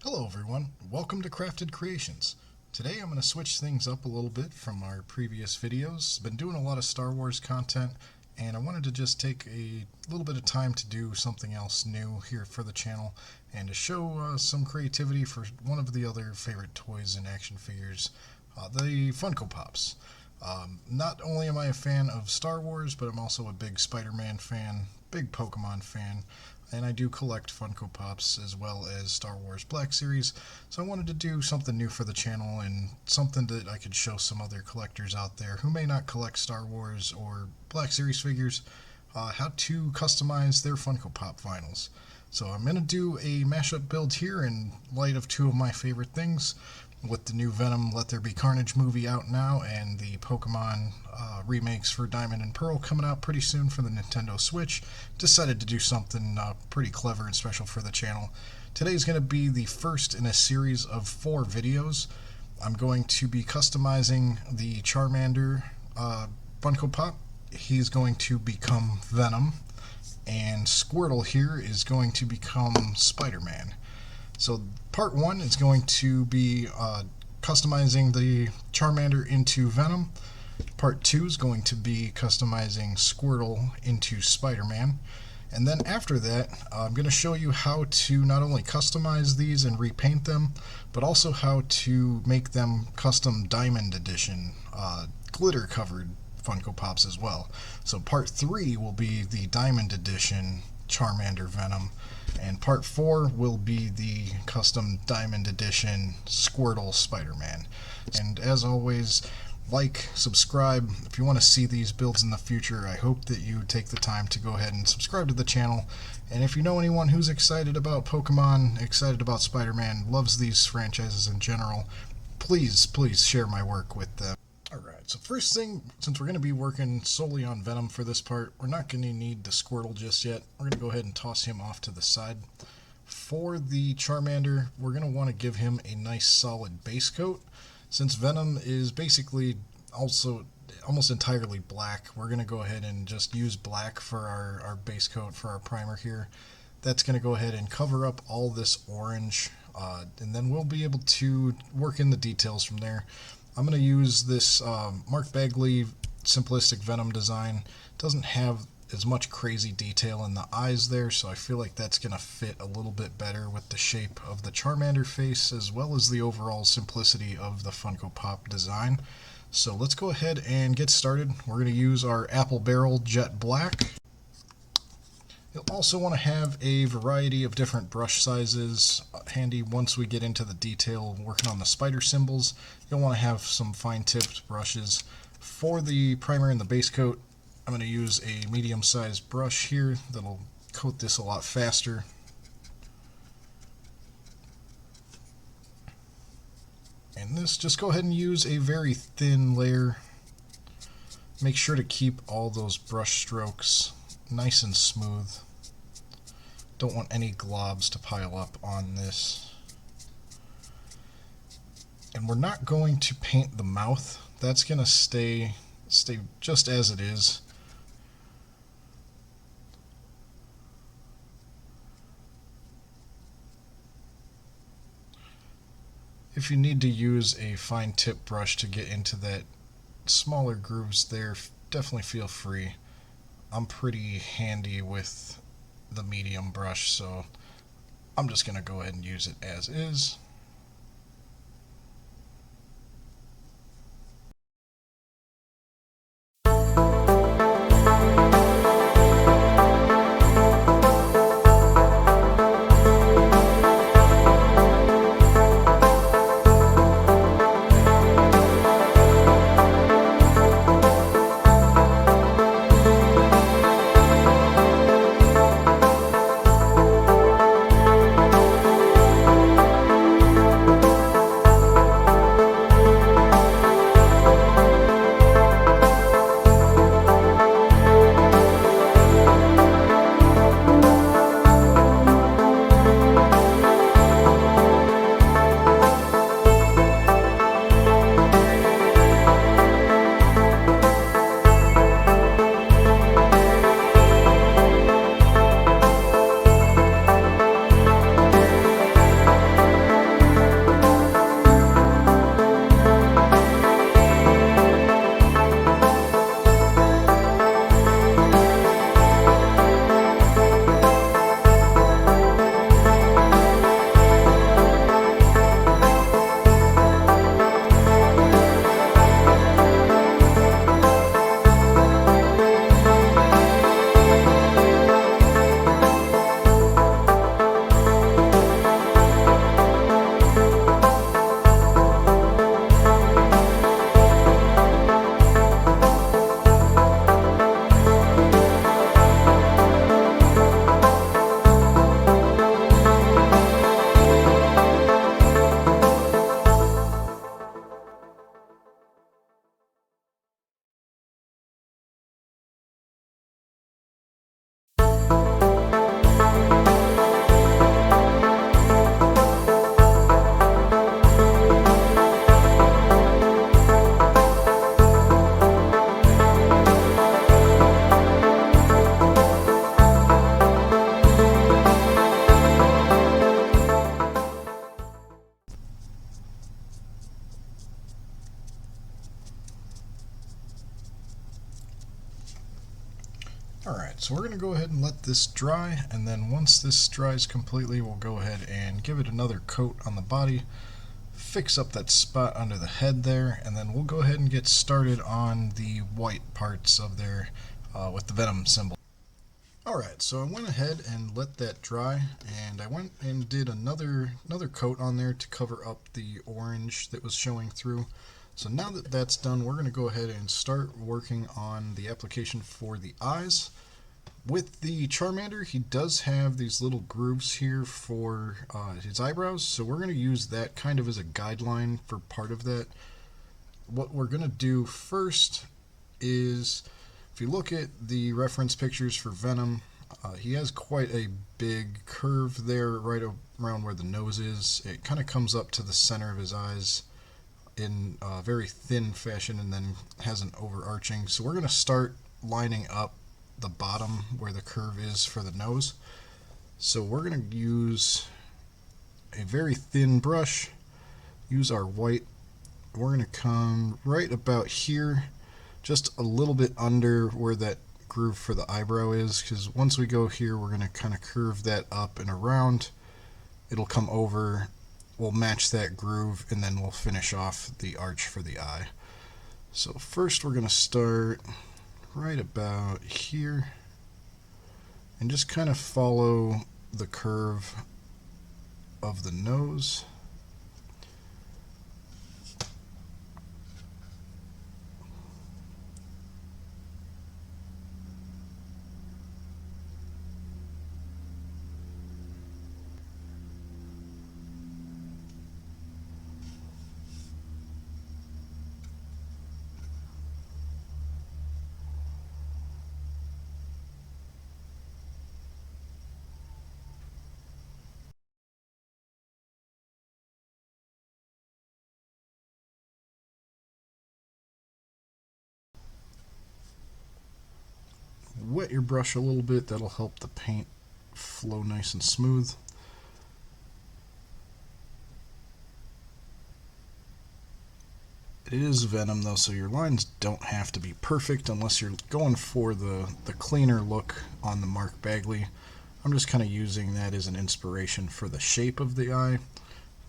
Hello everyone, welcome to Crafted Creations. Today I'm going to switch things up a little bit from our previous videos. Been doing a lot of Star Wars content and I wanted to just take a little bit of time to do something else new here for the channel and to show some creativity for one of the other favorite toys and action figures, the Funko Pops. Not only am I a fan of Star Wars, but I'm also a big Spider-Man fan, big Pokemon fan, and I do collect Funko Pops as well as Star Wars Black Series, so I wanted to do something new for the channel and something that I could show some other collectors out there who may not collect Star Wars or Black Series figures how to customize their Funko Pop vinyls. So I'm going to do a mashup build here in light of two of my favorite things, with the new Venom Let There Be Carnage movie out now and the Pokemon remakes for Diamond and Pearl coming out pretty soon for the Nintendo Switch. Decided to do something pretty clever and special for the channel. Today's going to be the first in a series of 4 videos. I'm going to be customizing the Charmander Funko Pop. He's going to become Venom, and Squirtle here is going to become Spider-Man. So part 1 is going to be customizing the Charmander into Venom. Part 2 is going to be customizing Squirtle into Spider-Man. And then after that, I'm going to show you how to not only customize these and repaint them, but also how to make them custom Diamond Edition, glitter-covered Funko Pops as well. So part 3 will be the Diamond Edition Charmander Venom, and part 4 will be the custom Diamond Edition Squirtle Spider-Man. And as always, like, subscribe. If you want to see these builds in the future, I hope that you take the time to go ahead and subscribe to the channel. And if you know anyone who's excited about Pokemon, excited about Spider-Man, loves these franchises in general, please share my work with them. Alright, so first thing, since we're going to be working solely on Venom for this part, we're not going to need the Squirtle just yet. We're going to go ahead and toss him off to the side. For the Charmander, we're going to want to give him a nice solid base coat. Since Venom is basically also almost entirely black, we're going to go ahead and just use black for our base coat for our primer here. That's going to go ahead and cover up all this orange, and then we'll be able to work in the details from there. I'm going to use this Mark Bagley simplistic Venom design. It doesn't have as much crazy detail in the eyes there, so I feel like that's going to fit a little bit better with the shape of the Charmander face as well as the overall simplicity of the Funko Pop design. So let's go ahead and get started. We're going to use our Apple Barrel Jet Black. You'll also want to have a variety of different brush sizes handy once we get into the detail working on the spider symbols. You'll want to have some fine-tipped brushes. For the primer and the base coat, I'm going to use a medium-sized brush here that'll coat this a lot faster. And this, just go ahead and use a very thin layer. Make sure to keep all those brush strokes nice and smooth. Don't want any globs to pile up on this. And we're not going to paint the mouth. That's going to stay just as it is. If you need to use a fine tip brush to get into that smaller grooves there, definitely feel free. I'm pretty handy with the medium brush, so I'm just going to go ahead and use it as is. Alright, so we're going to go ahead and let this dry, and then once this dries completely, we'll go ahead and give it another coat on the body, fix up that spot under the head there, and then we'll go ahead and get started on the white parts of there with the Venom symbol. Alright, so I went ahead and let that dry, and I went and did another coat on there to cover up the orange that was showing through. So now that that's done, we're going to go ahead and start working on the application for the eyes. With the Charmander, he does have these little grooves here for his eyebrows, so we're going to use that kind of as a guideline for part of that. What we're going to do first is, if you look at the reference pictures for Venom, he has quite a big curve there right around where the nose is. It kind of comes up to the center of his eyes in a very thin fashion and then has an overarching. So we're going to start lining up the bottom where the curve is for the nose. So we're going to use a very thin brush, use our white. We're going to come right about here, just a little bit under where that groove for the eyebrow is, because once we go here, we're going to kind of curve that up and around. It'll come over, we'll match that groove, and then we'll finish off the arch for the eye. So first we're going to start right about here and just kind of follow the curve of the nose. Wet your brush a little bit, that'll help the paint flow nice and smooth. It is Venom though, so your lines don't have to be perfect unless you're going for the cleaner look on the Mark Bagley. I'm just kind of using that as an inspiration for the shape of the eye.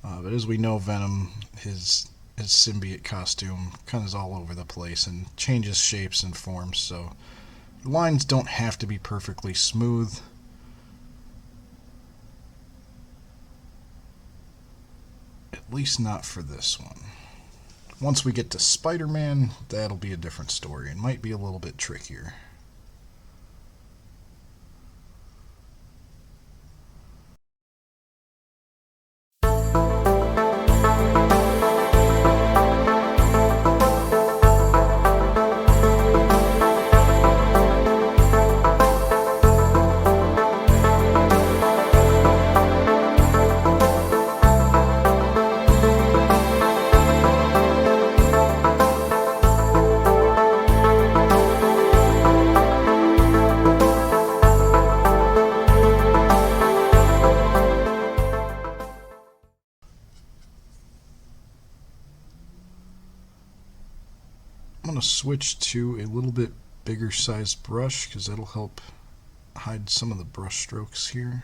But as we know, Venom, his symbiote costume kind of is all over the place and changes shapes and forms, so lines don't have to be perfectly smooth. At least not for this one. Once we get to Spider-Man, that'll be a different story and might be a little bit trickier. I'm going to switch to a little bit bigger sized brush because that'll help hide some of the brush strokes here.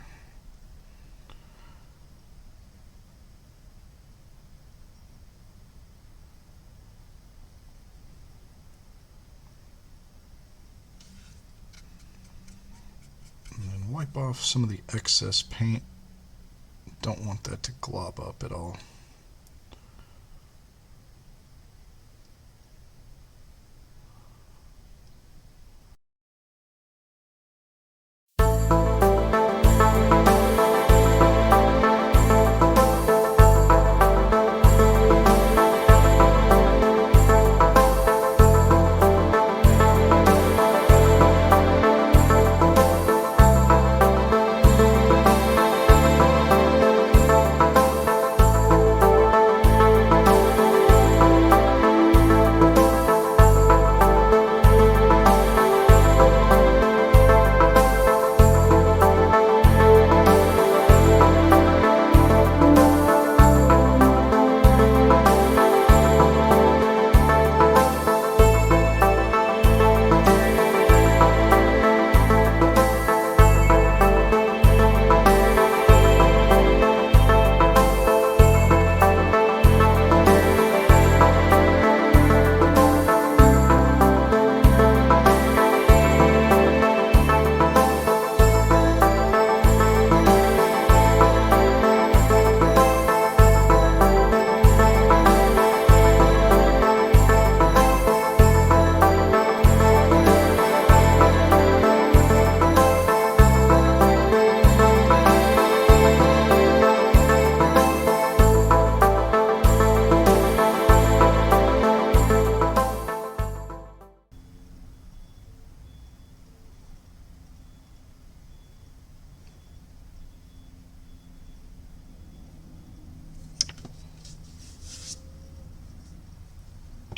And then wipe off some of the excess paint. Don't want that to glob up at all.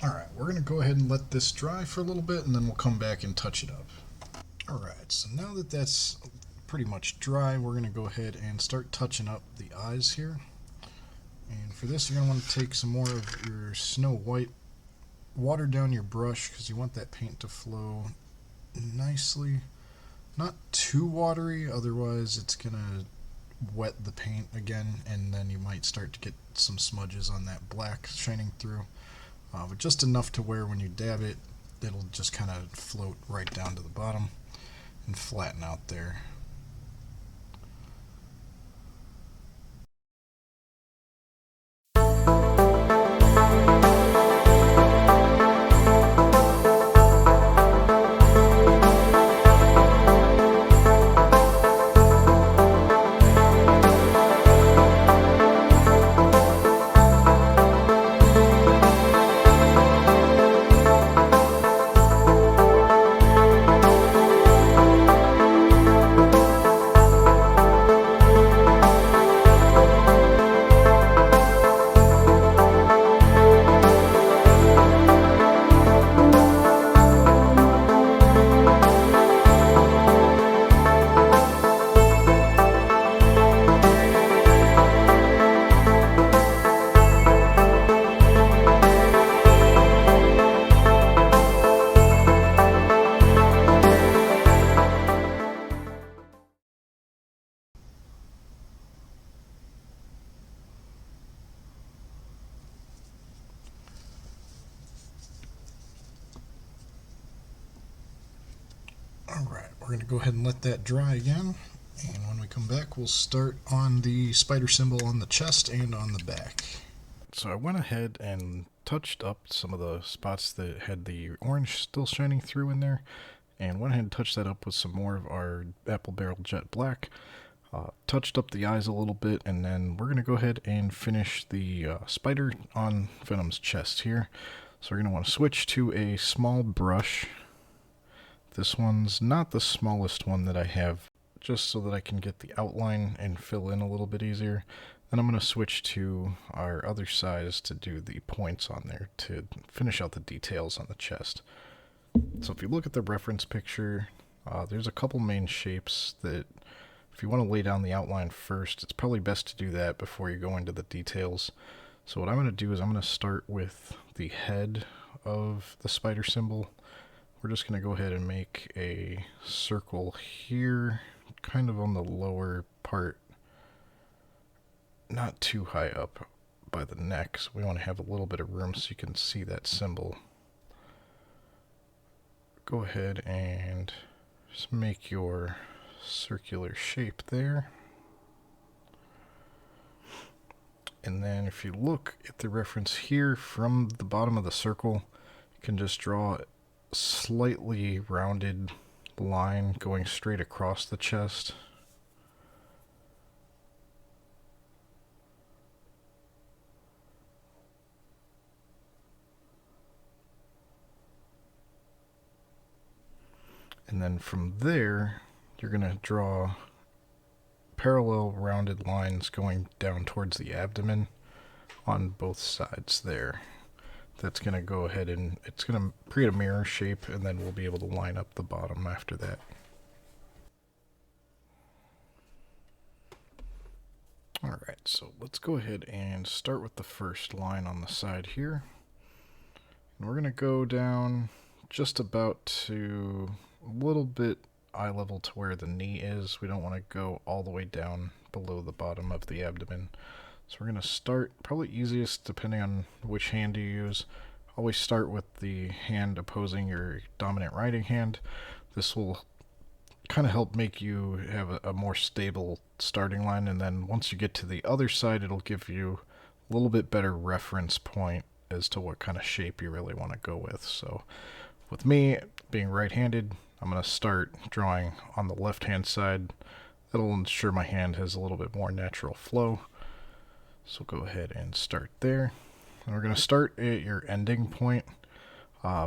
Alright, we're going to go ahead and let this dry for a little bit, and then we'll come back and touch it up. Alright, so now that that's pretty much dry, we're going to go ahead and start touching up the eyes here. And for this, you're going to want to take some more of your Snow White, water down your brush, because you want that paint to flow nicely. Not too watery, otherwise it's going to wet the paint again, and then you might start to get some smudges on that black shining through. But just enough to where when you dab it, it'll just kind of float right down to the bottom and flatten out there. Alright, we're going to go ahead and let that dry again, and when we come back we'll start on the spider symbol on the chest and on the back. So I went ahead and touched up some of the spots that had the orange still shining through in there, and went ahead and touched that up with some more of our Apple Barrel Jet Black. Touched up the eyes a little bit, and then we're going to go ahead and finish the spider on Venom's chest here. So we're going to want to switch to a small brush. This one's not the smallest one that I have, just so that I can get the outline and fill in a little bit easier. Then I'm going to switch to our other size to do the points on there to finish out the details on the chest. So if you look at the reference picture, there's a couple main shapes that if you want to lay down the outline first, it's probably best to do that before you go into the details. So what I'm going to do is I'm going to start with the head of the spider symbol. We're just going to go ahead and make a circle here, kind of on the lower part, not too high up by the neck, so we want to have a little bit of room so you can see that symbol. Go ahead and just make your circular shape there. And then if you look at the reference here from the bottom of the circle, you can just draw a slightly rounded line going straight across the chest. And then from there, you're going to draw parallel rounded lines going down towards the abdomen on both sides there. That's going to go ahead and it's going to create a mirror shape, and then we'll be able to line up the bottom after that. Alright, so let's go ahead and start with the first line on the side here. And we're going to go down just about to a little bit eye level to where the knee is. We don't want to go all the way down below the bottom of the abdomen. So we're going to start, probably easiest depending on which hand you use. Always start with the hand opposing your dominant writing hand. This will kind of help make you have a more stable starting line, and then once you get to the other side, it'll give you a little bit better reference point as to what kind of shape you really want to go with. So with me being right-handed, I'm going to start drawing on the left-hand side. That'll ensure my hand has a little bit more natural flow. So go ahead and start there. And we're going to start at your ending point.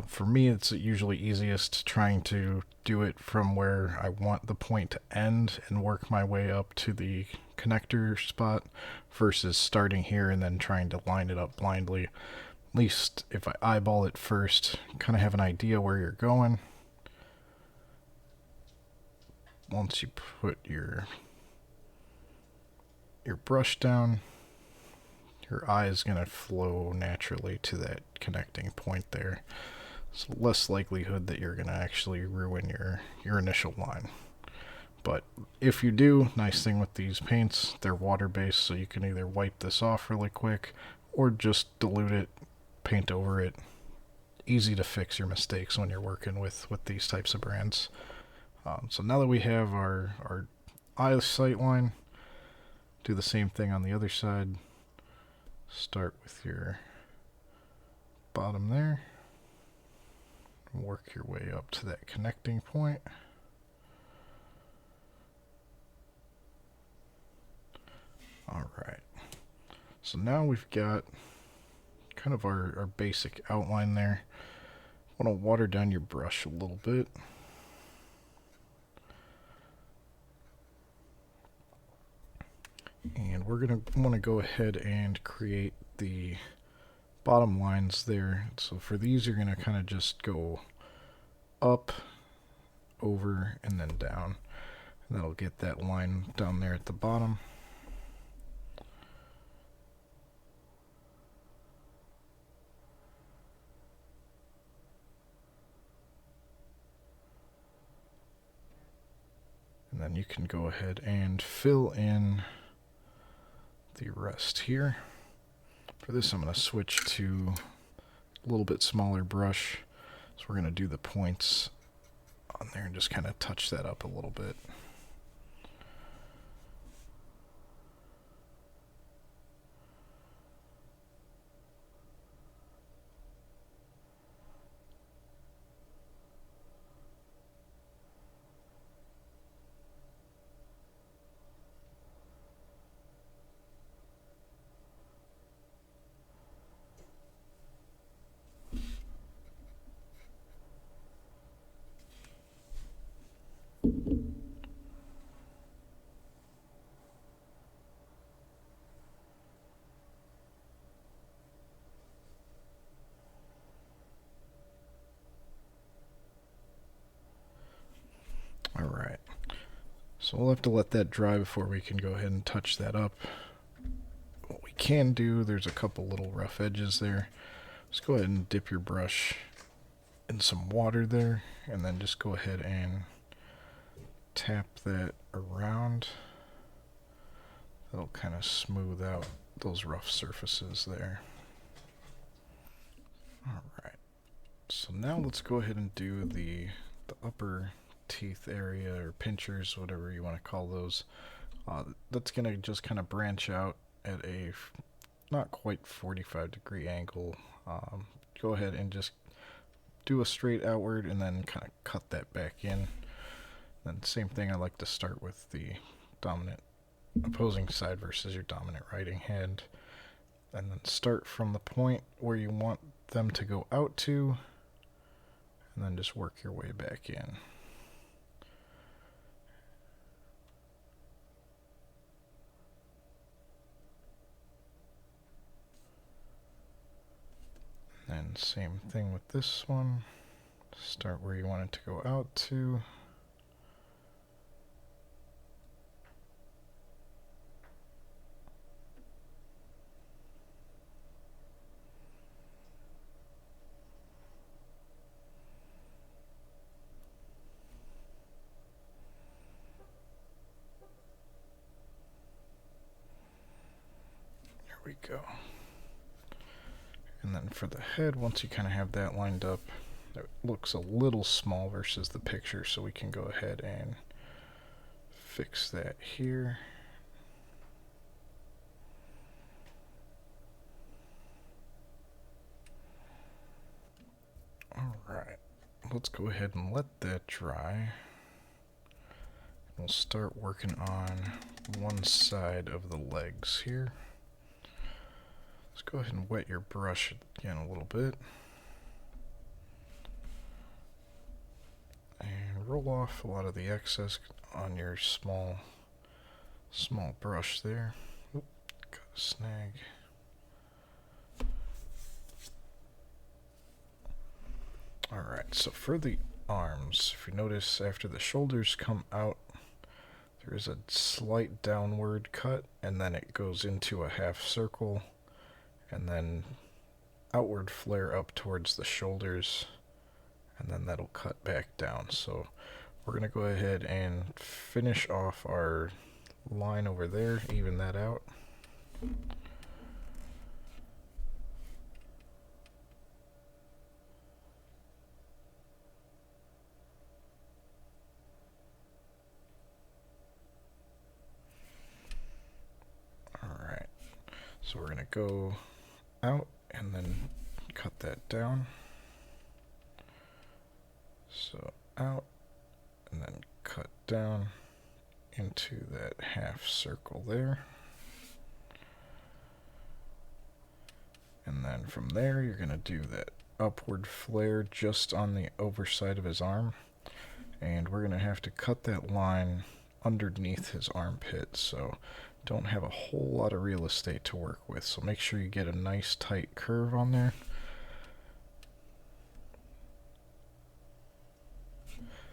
For me, it's usually easiest trying to do it from where I want the point to end and work my way up to the connector spot versus starting here and then trying to line it up blindly. At least if I eyeball it first, kind of have an idea where you're going. Once you put your brush down, your eye is going to flow naturally to that connecting point there. So less likelihood that you're going to actually ruin your initial line. But if you do, nice thing with these paints, they're water-based, so you can either wipe this off really quick or just dilute it, paint over it. Easy to fix your mistakes when you're working with these types of brands. So now that we have our eye sight line, do the same thing on the other side. Start with your bottom there. Work your way up to that connecting point. Alright, so now we've got kind of our basic outline there. I want to water down your brush a little bit. And we're going to want to go ahead and create the bottom lines there. So for these, you're going to kind of just go up, over, and then down. And that'll get that line down there at the bottom. And then you can go ahead and fill in the rest here. For this, I'm going to switch to a little bit smaller brush. So we're going to do the points on there and just kind of touch that up a little bit. Alright, so we'll have to let that dry before we can go ahead and touch that up. What we can do, there's a couple little rough edges there. Just go ahead and dip your brush in some water there, and then just go ahead and tap that around. That'll kind of smooth out those rough surfaces there. Alright, so now let's go ahead and do the upper teeth area, or pinchers, whatever you want to call those. That's going to just kind of branch out at a not quite 45-degree angle. Go ahead and just do a straight outward and then kind of cut that back in. Then same thing, I like to start with the dominant opposing side versus your dominant writing hand, and then start from the point where you want them to go out to, and then just work your way back in. And same thing with this one. Start where you want it to go out to. There we go. And then for the head, once you kind of have that lined up, it looks a little small versus the picture, so we can go ahead and fix that here. Alright, let's go ahead and let that dry. We'll start working on one side of the legs here. Let's go ahead and wet your brush again a little bit. And roll off a lot of the excess on your small brush there. Oop, got a snag. Alright, so for the arms, if you notice after the shoulders come out, there is a slight downward cut, and then it goes into a half circle, and then outward flare up towards the shoulders, and then that'll cut back down. So we're going to go ahead and finish off our line over there, even that out. Alright, so we're going to go out and then cut that down. So out and then cut down into that half circle there. And then from there you're going to do that upward flare just on the overside of his arm. And we're going to have to cut that line underneath his armpit, so don't have a whole lot of real estate to work with. So make sure you get a nice tight curve on there.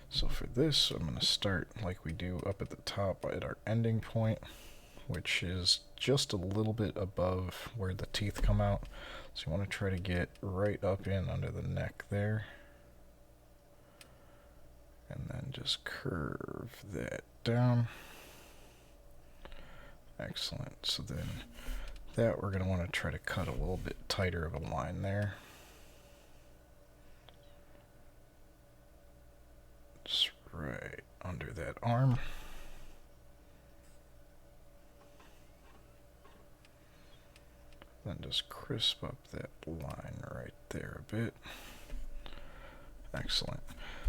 So for this, I'm going to start like we do up at the top at our ending point, which is just a little bit above where the teeth come out. So you want to try to get right up in under the neck there. And then just curve that down. Excellent. So then that we're going to want to try to cut a little bit tighter of a line there. Just right under that arm. Then just crisp up that line right there a bit. Excellent.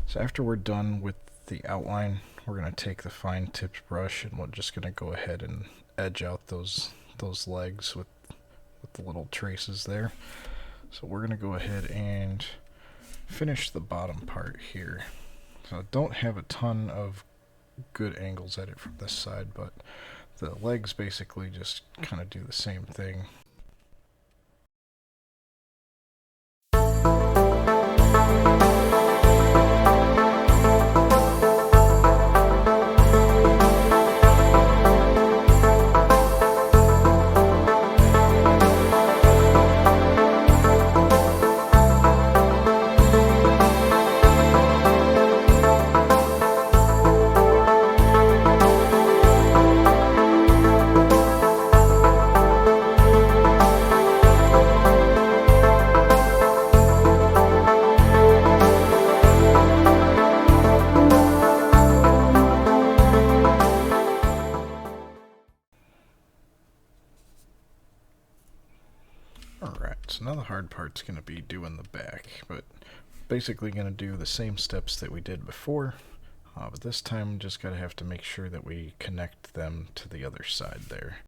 So after we're done with the outline, we're going to take the fine tipped brush and we're just going to go ahead and edge out those legs with the little traces there. So we're going to go ahead and finish the bottom part here. So I don't have a ton of good angles at it from this side, but the legs basically just kind of do the same thing. So now the hard part's going to be doing the back, but basically going to do the same steps that we did before, but this time just got to have to make sure that we connect them to the other side there.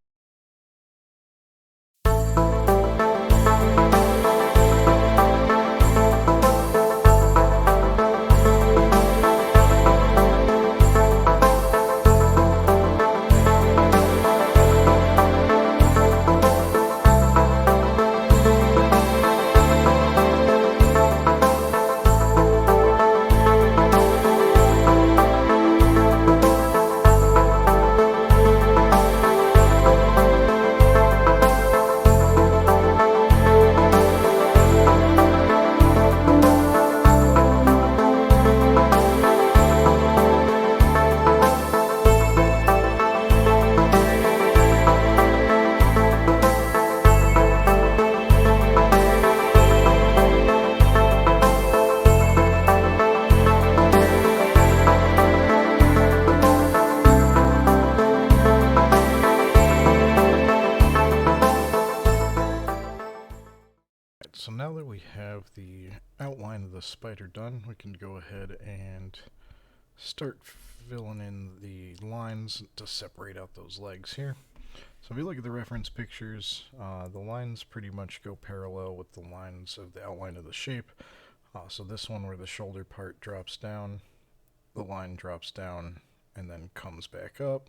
So now that we have the outline of the spider done, we can go ahead and start filling in the lines to separate out those legs here. So if you look at the reference pictures, the lines pretty much go parallel with the lines of the outline of the shape. So this one where the shoulder part drops down, the line drops down and then comes back up,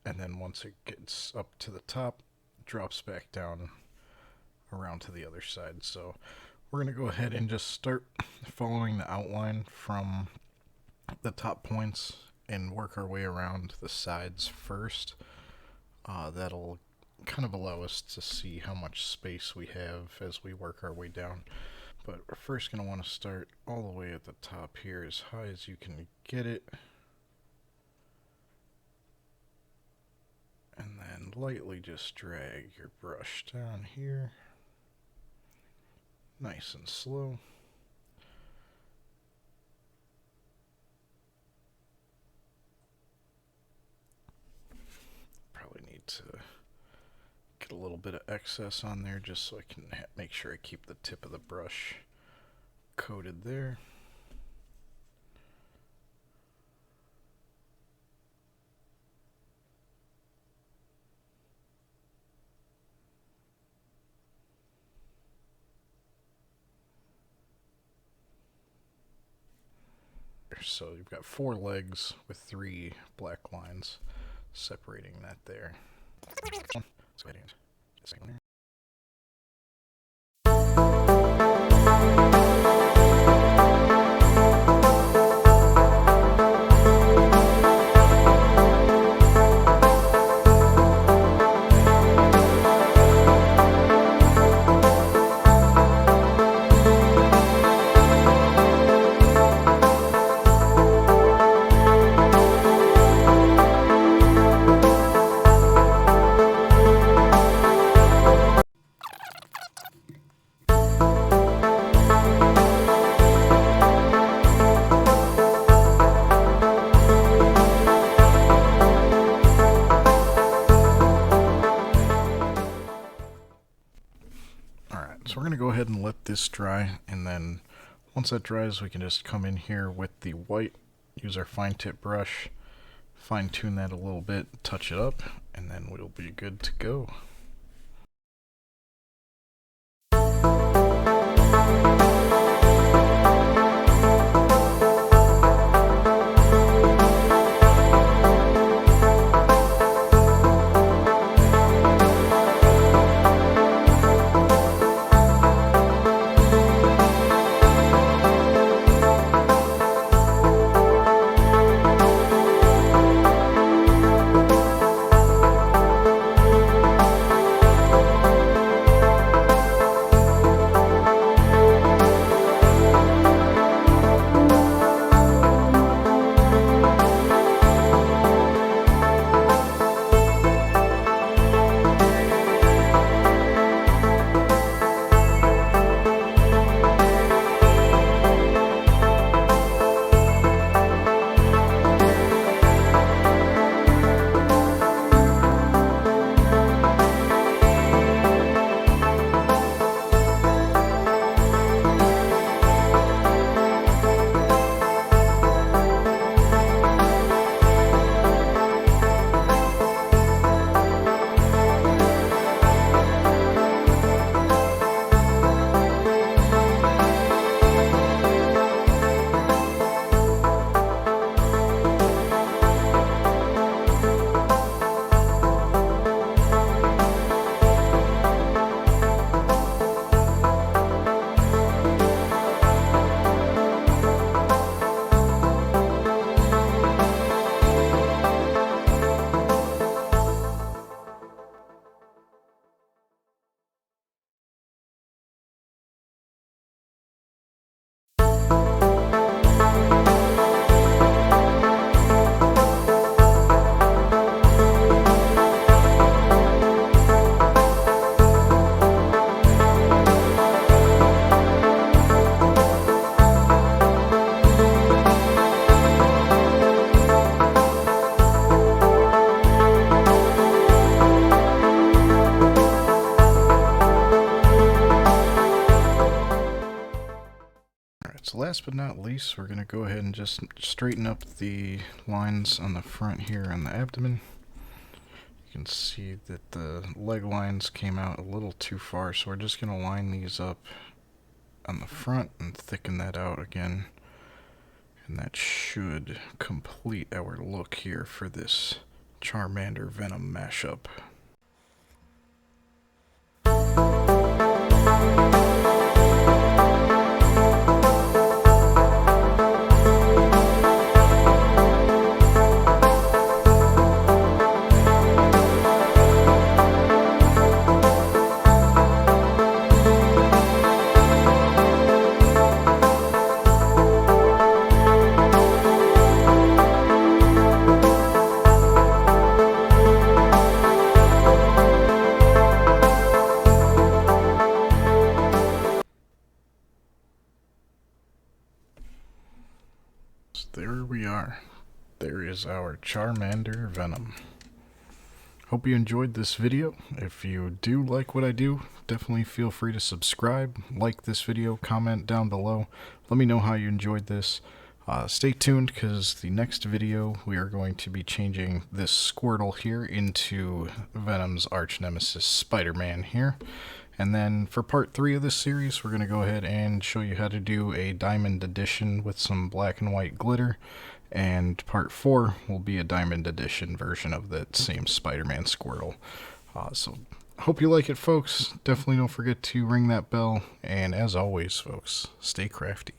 and then once it gets up to the top, drops back down around to the other side. So We're going to go ahead and just start following the outline from the top points and work our way around the sides first. That'll kind of allow us to see how much space we have as we work our way down. But we're first going to want to start all the way at the top here, as high as you can get it. And then lightly just drag your brush down here. Nice and slow. Probably need to get a little bit of excess on there just so I can make sure I keep the tip of the brush coated there. So you've got 4 legs with 3 black lines separating that there. Let's go ahead and second one there. So we're going to go ahead and let this dry, and then once that dries we can just come in here with the white, use our fine tip brush, fine tune that a little bit, touch it up, and then we'll be good to go. So last but not least, we're going to go ahead and just straighten up the lines on the front here on the abdomen. You can see that the leg lines came out a little too far, so we're just going to line these up on the front and thicken that out again. And that should complete our look here for this Charmander Venom mashup. there we are. There is our Charmander Venom. Hope you enjoyed this video. If you do like what I do, definitely feel free to subscribe, like this video, comment down below. Let me know how you enjoyed this. Stay tuned, because the next video we are going to be changing this Squirtle here into Venom's arch nemesis Spider-Man here. And then for part 3 of this series, we're going to go ahead and show you how to do a diamond edition with some black and white glitter. And part 4 will be a diamond edition version of that same Spider-Man Squirtle. So hope you like it, folks. Definitely don't forget to ring that bell. And as always, folks, stay crafty.